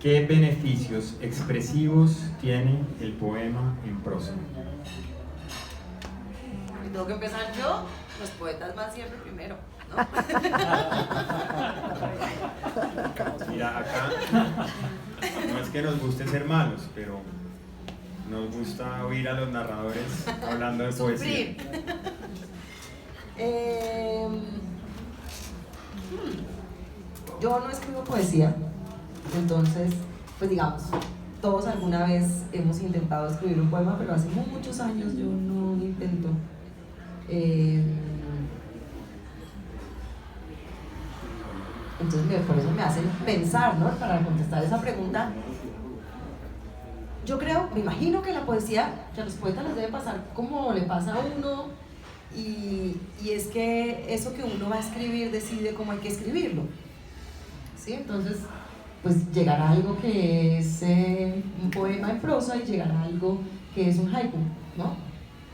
¿Qué beneficios expresivos tiene el poema en prosa? Tengo que empezar yo, los poetas van siempre primero, ¿no? Mira, acá no es que nos guste ser malos, pero nos gusta oír a los narradores hablando de poesía. Sufrir. Yo no escribo poesía, entonces, pues digamos, todos alguna vez hemos intentado escribir un poema, pero hace muchos años yo no intento. Entonces por eso me hacen pensar, ¿no? Para contestar esa pregunta, yo creo, me imagino que la poesía, que a los poetas les debe pasar como le pasa a uno, y es que eso que uno va a escribir decide cómo hay que escribirlo, ¿sí? Entonces, pues llegará algo que es un poema en prosa y llegará algo que es un haiku, ¿no?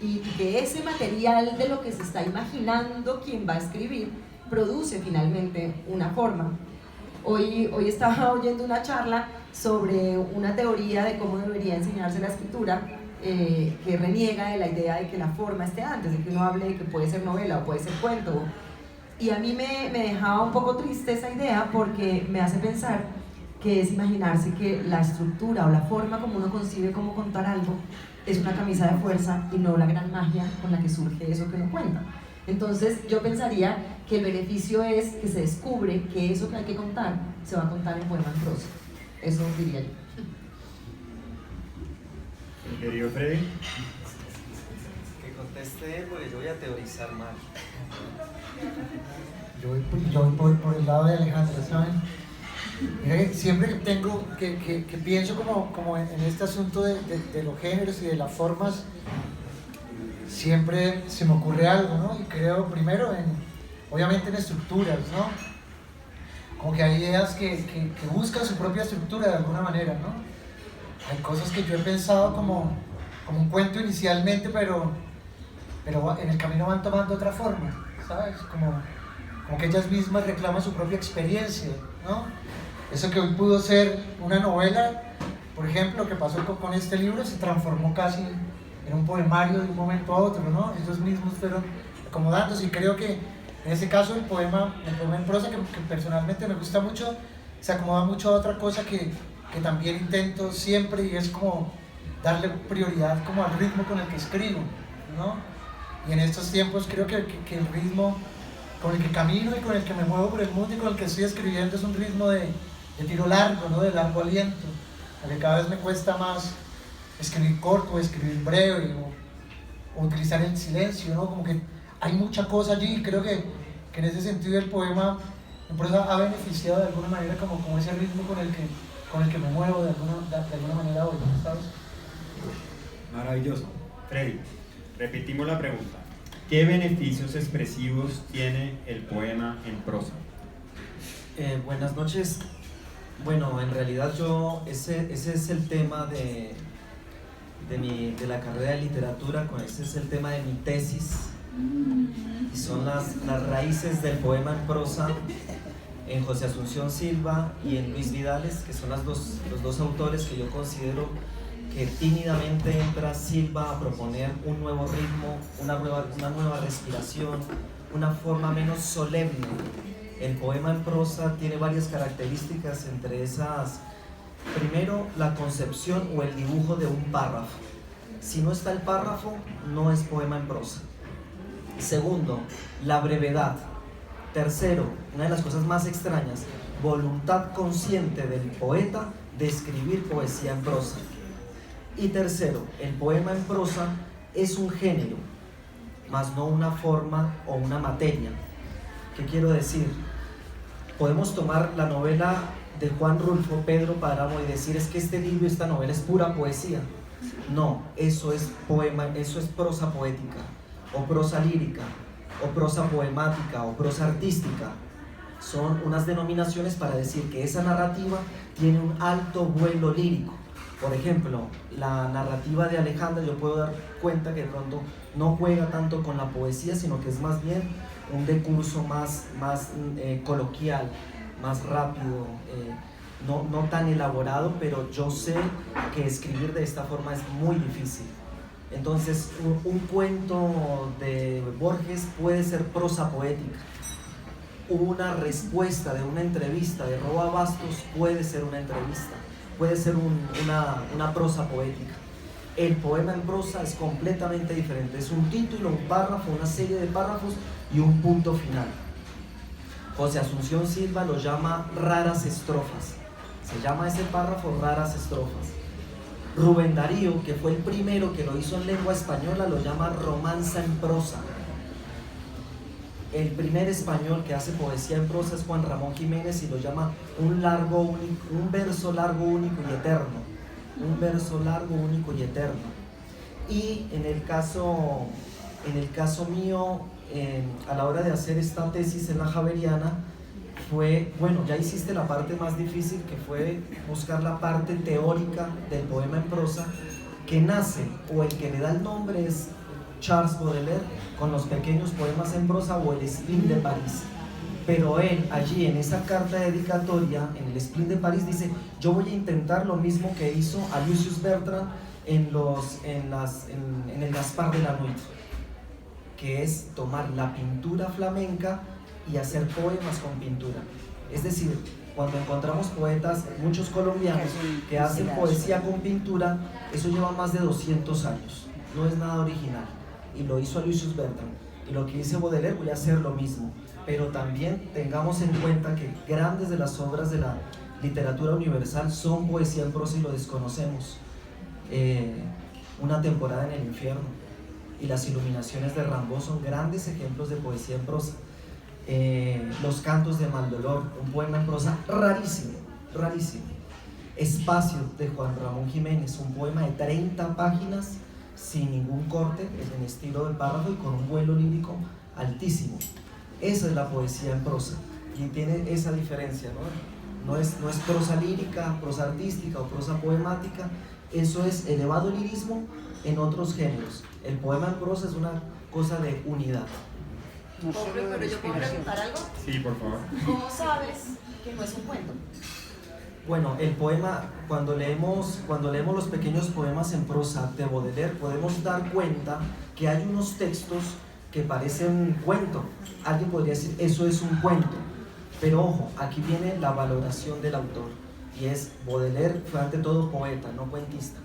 Y que ese material de lo que se está imaginando quien va a escribir produce finalmente una forma. Hoy estaba oyendo una charla sobre una teoría de cómo debería enseñarse la escritura, que reniega de la idea de que la forma esté antes, de que uno hable de que puede ser novela o puede ser cuento. Y a mí me dejaba un poco triste esa idea, porque me hace pensar que es imaginarse que la estructura o la forma como uno concibe cómo contar algo es una camisa de fuerza y no la gran magia con la que surge eso que uno cuenta. Entonces yo pensaría que el beneficio es que se descubre que eso que hay que contar se va a contar en poema en prosa. Eso diría yo. Querido Freddy. Que conteste él, porque yo voy a teorizar mal. Yo voy por el lado de Alejandra, ¿saben? Mira que siempre que pienso como en este asunto de los géneros y de las formas, siempre se me ocurre algo, ¿no? Y creo primero obviamente en estructuras, ¿no? Como que hay ideas que buscan su propia estructura de alguna manera, ¿no? Hay cosas que yo he pensado como un cuento inicialmente, pero en el camino van tomando otra forma, ¿sabes? Como que ellas mismas reclaman su propia experiencia, ¿no? Eso que hoy pudo ser una novela, por ejemplo, que pasó con este libro, se transformó casi en un poemario de un momento a otro, ¿no? Ellos mismos fueron acomodándose, y creo que en ese caso el poema en prosa, que personalmente me gusta mucho, se acomoda mucho a otra cosa que también intento siempre, y es como darle prioridad como al ritmo con el que escribo, ¿no? Y en estos tiempos creo que el ritmo con el que camino y con el que me muevo por el mundo y con el que estoy escribiendo es un ritmo de tiro largo, ¿no? De largo aliento, porque cada vez me cuesta más escribir corto, escribir breve, o utilizar el silencio, ¿no? Como que hay mucha cosa allí, y creo que en ese sentido el poema en prosa ha beneficiado de alguna manera como ese ritmo con el que me muevo de alguna manera hoy, ¿sabes? Maravilloso. Freddy, repetimos la pregunta. ¿Qué beneficios expresivos tiene el poema en prosa? Buenas noches. Bueno, en realidad ese es el tema de la carrera de literatura, ese es el tema de mi tesis, y son las raíces del poema en prosa en José Asunción Silva y en Luis Vidales, que son los dos autores que yo considero que tímidamente entra Silva a proponer un nuevo ritmo, una nueva respiración, una forma menos solemne. El poema en prosa tiene varias características, entre esas, primero, la concepción o el dibujo de un párrafo. Si no está el párrafo, no es poema en prosa. Segundo, la brevedad. Tercero, una de las cosas más extrañas, voluntad consciente del poeta de escribir poesía en prosa. Y tercero, el poema en prosa es un género, más no una forma o una materia. ¿Qué quiero decir? Podemos tomar la novela de Juan Rulfo, Pedro Páramo, y decir, es que este libro, esta novela es pura poesía. No, eso es poema, eso es prosa poética, o prosa lírica, o prosa poemática, o prosa artística. Son unas denominaciones para decir que esa narrativa tiene un alto vuelo lírico. Por ejemplo, la narrativa de Alejandra, yo puedo dar cuenta que de pronto no juega tanto con la poesía, sino que es más bien un decurso más coloquial, más rápido, no tan elaborado, pero yo sé que escribir de esta forma es muy difícil. Entonces, un cuento de Borges puede ser prosa poética. Una respuesta de una entrevista de Roa Bastos puede ser una entrevista, puede ser una prosa poética. El poema en prosa es completamente diferente, es un título, un párrafo, una serie de párrafos y un punto final. José Asunción Silva lo llama raras estrofas, se llama ese párrafo raras estrofas. Rubén Darío, que fue el primero que lo hizo en lengua española, lo llama romanza en prosa. El primer español que hace poesía en prosa es Juan Ramón Jiménez y lo llama un verso largo, único y eterno. Un verso largo, único y eterno. Y en el caso mío, a la hora de hacer esta tesis en la Javeriana, fue, bueno, ya hiciste la parte más difícil, que fue buscar la parte teórica del poema en prosa, que nace, o el que le da el nombre es Charles Baudelaire, con los pequeños poemas en prosa, o el Spleen de París. Pero él, allí en esa carta dedicatoria, en el Spleen de París, dice: yo voy a intentar lo mismo que hizo a Lucius Bertrand en el Gaspar de la Nuit, que es tomar la pintura flamenca y hacer poemas con pintura. Es decir, cuando encontramos poetas, muchos colombianos, que hacen poesía con pintura, eso lleva más de 200 años, no es nada original, y lo hizo a Lucius Bertrand. Y lo que dice Baudelaire, voy a hacer lo mismo. Pero también tengamos en cuenta que grandes de las obras de la literatura universal son poesía en prosa y lo desconocemos. Una temporada en el infierno y las iluminaciones de Rimbaud son grandes ejemplos de poesía en prosa. Los cantos de Maldolor, un poema en prosa rarísimo, rarísimo. Espacio de Juan Ramón Jiménez, un poema de 30 páginas sin ningún corte, en estilo de párrafo y con un vuelo lírico altísimo. Esa es la poesía en prosa y tiene esa diferencia, ¿no? No es prosa lírica, prosa artística o prosa poemática, eso es elevado lirismo en otros géneros. El poema en prosa es una cosa de unidad. Pobre, pero yo puedo preguntar algo. Sí, por favor. ¿Cómo sabes que no es un cuento? Bueno, el poema, cuando leemos los pequeños poemas en prosa de Baudelaire, podemos dar cuenta que hay unos textos que parecen un cuento. Alguien podría decir, eso es un cuento. Pero ojo, aquí viene la valoración del autor. Y es, Baudelaire fue ante todo poeta, no cuentista.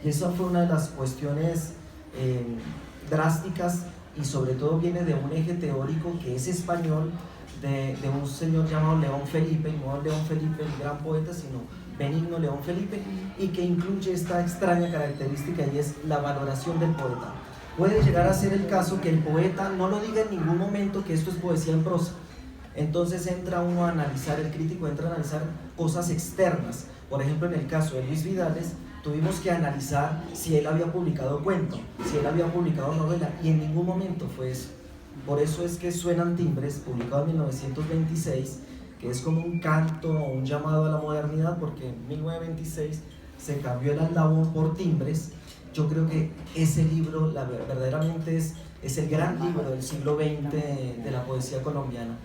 Y esa fue una de las cuestiones drásticas, y sobre todo viene de un eje teórico que es español, de un señor llamado León Felipe, no León Felipe el gran poeta, sino Benigno León Felipe, y que incluye esta extraña característica, y es la valoración del poeta. Puede llegar a ser el caso que el poeta no lo diga en ningún momento que esto es poesía en prosa. Entonces entra uno a analizar, el crítico entra a analizar cosas externas. Por ejemplo, en el caso de Luis Vidales, tuvimos que analizar si él había publicado cuento, si él había publicado novela, y en ningún momento fue eso. Por eso es que Suenan Timbres, publicado en 1926, que es como un canto o un llamado a la modernidad, porque en 1926 se cambió el aldabón por timbres. Yo creo que ese libro verdaderamente es el gran libro del siglo XX de la poesía colombiana.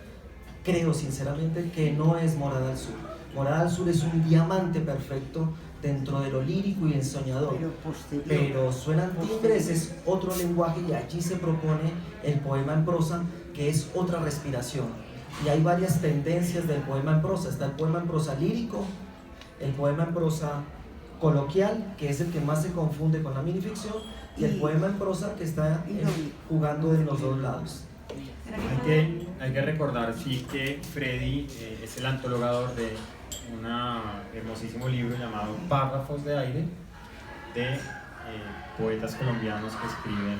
Creo sinceramente que no es Morada al Sur. Morada al Sur es un diamante perfecto dentro de lo lírico y ensoñador, pero Suenan Timbres es otro lenguaje, y allí se propone el poema en prosa, que es otra respiración. Y hay varias tendencias del poema en prosa. Está el poema en prosa lírico, el poema en prosa coloquial, que es el que más se confunde con la minificción, y el poema en prosa que está jugando de los dos lados. Hay que recordar, sí, que Freddy es el antologador de un hermosísimo libro llamado Párrafos de Aire, de poetas colombianos que escriben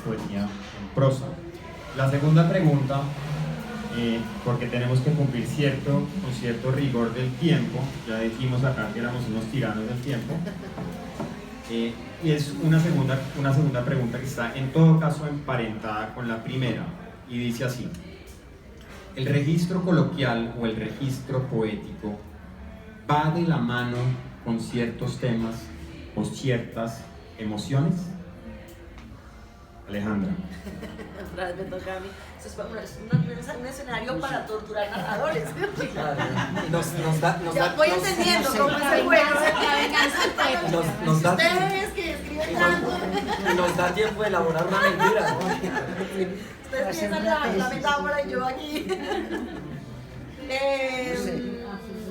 poesía en prosa. La segunda pregunta, porque tenemos que cumplir con cierto rigor del tiempo, ya dijimos acá que éramos unos tiranos del tiempo, y es una segunda pregunta que está en todo caso emparentada con la primera, y dice así: ¿el registro coloquial o el registro poético va de la mano con ciertos temas o ciertas emociones? Alejandra. Otra vez me toca a mí. Esto es un escenario para torturar narradores. Claro, y nos da, Ya voy entendiendo cómo es el juego. nos da, Ustedes que escriben tanto, y nos da tiempo de elaborar una mentira, ¿no? ustedes piensan la metáfora y yo aquí.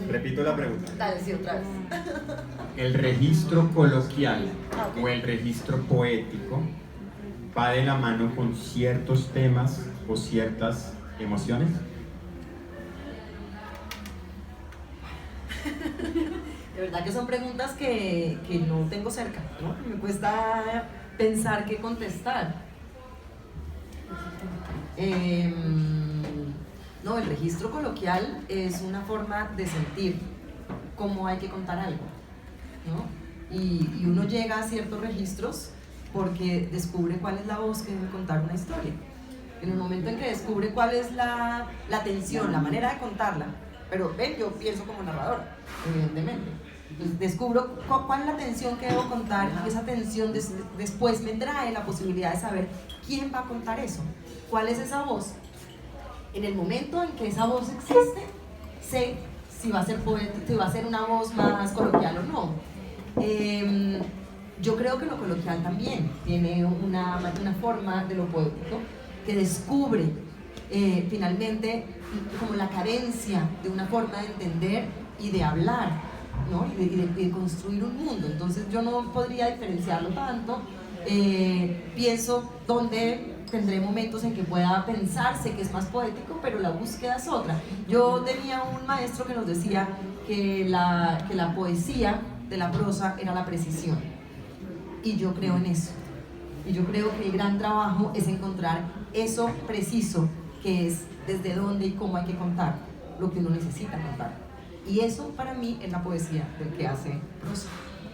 Repito la pregunta. Dale, sí, otra vez. ¿El registro coloquial Ok. o el registro poético va de la mano con ciertos temas o ciertas emociones? De verdad que son preguntas que no tengo cerca, ¿no? Me cuesta pensar qué contestar. No, el registro coloquial es una forma de sentir cómo hay que contar algo, ¿no? Y uno llega a ciertos registros porque descubre cuál es la voz que debe contar una historia. En el momento en que descubre cuál es la tensión, la manera de contarla, pero ven, yo pienso como narrador, evidentemente. Entonces descubro cuál es la tensión que debo contar y esa tensión después me trae la posibilidad de saber quién va a contar eso, cuál es esa voz. En el momento en que esa voz existe, sé si va a ser poética, si va a ser una voz más coloquial o no. Yo creo que lo coloquial también tiene una forma de lo poético que descubre finalmente como la carencia de una forma de entender y de hablar, ¿no? y de construir un mundo. Entonces yo no podría diferenciarlo tanto. Pienso dónde tendré momentos en que pueda pensarse que es más poético, pero la búsqueda es otra. Yo tenía un maestro que nos decía que la poesía de la prosa era la precisión, y yo creo en eso. Y yo creo que el gran trabajo es encontrar eso preciso, que es desde dónde y cómo hay que contar lo que uno necesita contar. Y eso para mí es la poesía del que hace prosa.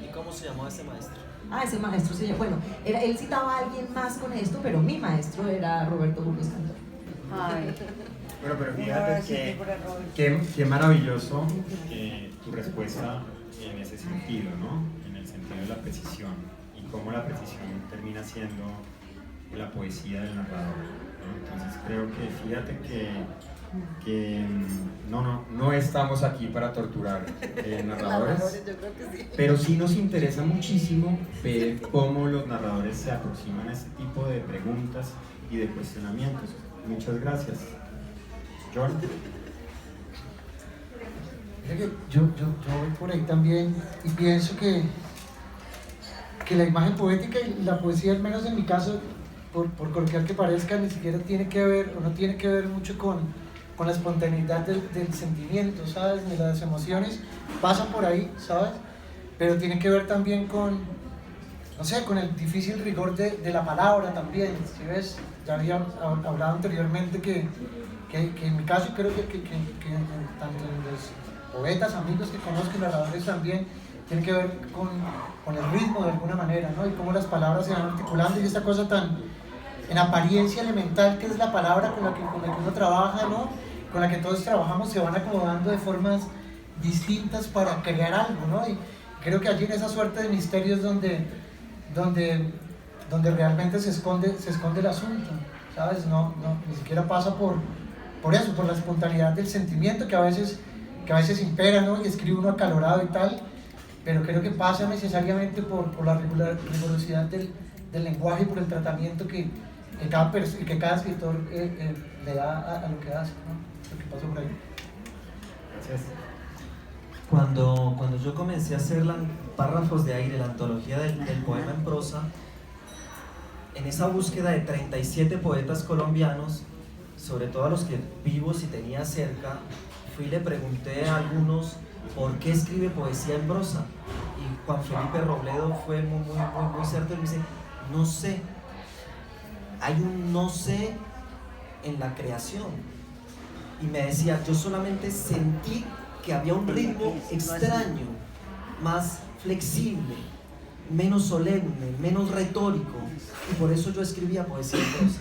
¿Y cómo se llamó ese maestro? Ese maestro, sí, bueno, él citaba a alguien más con esto, pero mi maestro era Roberto Burgos Cantor. Ay. Bueno, pero fíjate qué maravilloso tu respuesta en ese sentido, ¿no? En el sentido de la precisión y cómo la precisión termina siendo la poesía del narrador, ¿no? Entonces creo que fíjate que no estamos aquí para torturar narradores, Yo creo que sí. pero sí nos interesa muchísimo ver cómo los narradores se aproximan a este tipo de preguntas y de cuestionamientos. Muchas gracias. John. Yo voy por ahí también y pienso que la imagen poética y la poesía, al menos en mi caso, por coloquial que parezca, ni siquiera tiene que ver o no tiene que ver mucho con la espontaneidad del sentimiento, ¿sabes? Ni las emociones pasan por ahí, ¿sabes? Pero tiene que ver también con, no sé, con el difícil rigor de la palabra también, ¿sí ves? Ya había hablado anteriormente que en mi caso, creo que tanto los poetas, amigos que conozco y narradores también, tiene que ver con el ritmo de alguna manera, ¿no? Y cómo las palabras se van articulando y esta cosa tan, en apariencia elemental, que es la palabra con la que uno trabaja, ¿no? Con la que todos trabajamos, se van acomodando de formas distintas para crear algo, ¿no? Y creo que allí en esa suerte de misterios donde realmente se esconde el asunto, ¿sabes? Ni siquiera pasa por eso, por la espontaneidad del sentimiento que a veces impera, ¿no? Y escribe uno acalorado y tal, pero creo que pasa necesariamente por la rigurosidad del lenguaje y por el tratamiento que cada escritor le da a lo que hace, ¿no? Lo que pasa por ahí. Gracias. Cuando yo comencé a hacer Párrafos de Aire, la antología del poema en prosa, en esa búsqueda de 37 poetas colombianos, sobre todo a los que vivos y tenía cerca, fui y le pregunté a algunos por qué escribe poesía en prosa. Y Juan Felipe Robledo fue muy cierto y me dice, no sé. Hay un no sé en la creación. Y me decía, yo solamente sentí que había un ritmo extraño, más flexible, menos solemne, menos retórico, y por eso yo escribía poesía en prosa.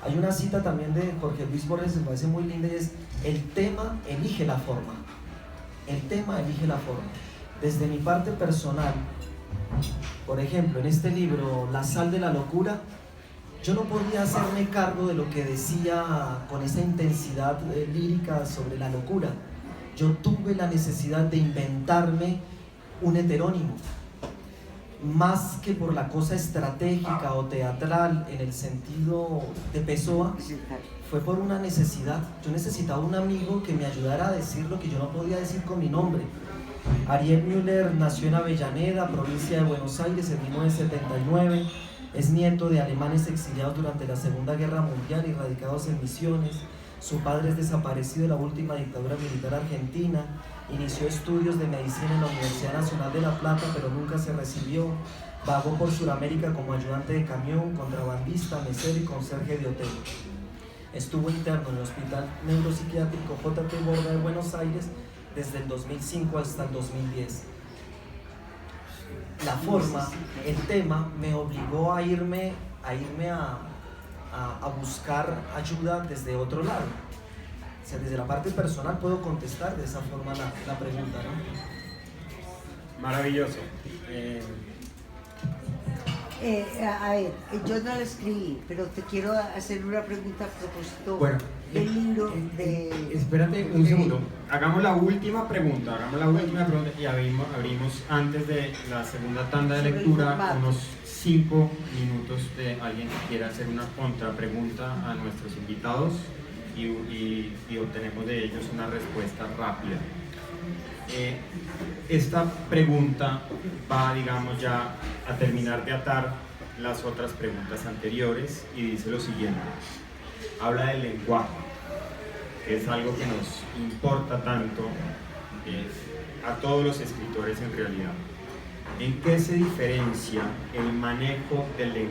Hay una cita también de Jorge Luis Borges que me parece muy linda y es: el tema elige la forma. El tema elige la forma. Desde mi parte personal, por ejemplo, en este libro La sal de la locura, yo no podía hacerme cargo de lo que decía con esa intensidad lírica sobre la locura. Yo tuve la necesidad de inventarme un heterónimo, más que por la cosa estratégica o teatral en el sentido de Pessoa, fue por una necesidad. Yo necesitaba un amigo que me ayudara a decir lo que yo no podía decir con mi nombre. Ariel Müller nació en Avellaneda, provincia de Buenos Aires, en 1979. Es nieto de alemanes exiliados durante la Segunda Guerra Mundial y radicados en Misiones. Su padre es desaparecido en la última dictadura militar argentina. Inició estudios de medicina en la Universidad Nacional de La Plata, pero nunca se recibió. Vagó por Sudamérica como ayudante de camión, contrabandista, mesero y conserje de hotel. Estuvo interno en el Hospital Neuropsiquiátrico J.T. Borda de Buenos Aires desde el 2005 hasta el 2010. La forma, el tema, me obligó a irme a buscar ayuda desde otro lado. O sea, desde la parte personal puedo contestar de esa forma la pregunta, ¿no? Maravilloso. A ver, yo no lo escribí, pero te quiero hacer una pregunta a propósito Bueno, del libro de... Espérate un segundo. Hagamos la última pregunta y abrimos antes de la segunda tanda de Sobre el lectura formato. unos 5 minutos de alguien que quiera hacer una contrapregunta a nuestros invitados y obtenemos de ellos una respuesta rápida. Esta pregunta va, digamos, ya a terminar de atar las otras preguntas anteriores y dice lo siguiente. Habla del lenguaje, que es algo que nos importa tanto a todos los escritores en realidad. ¿En qué se diferencia el manejo del lenguaje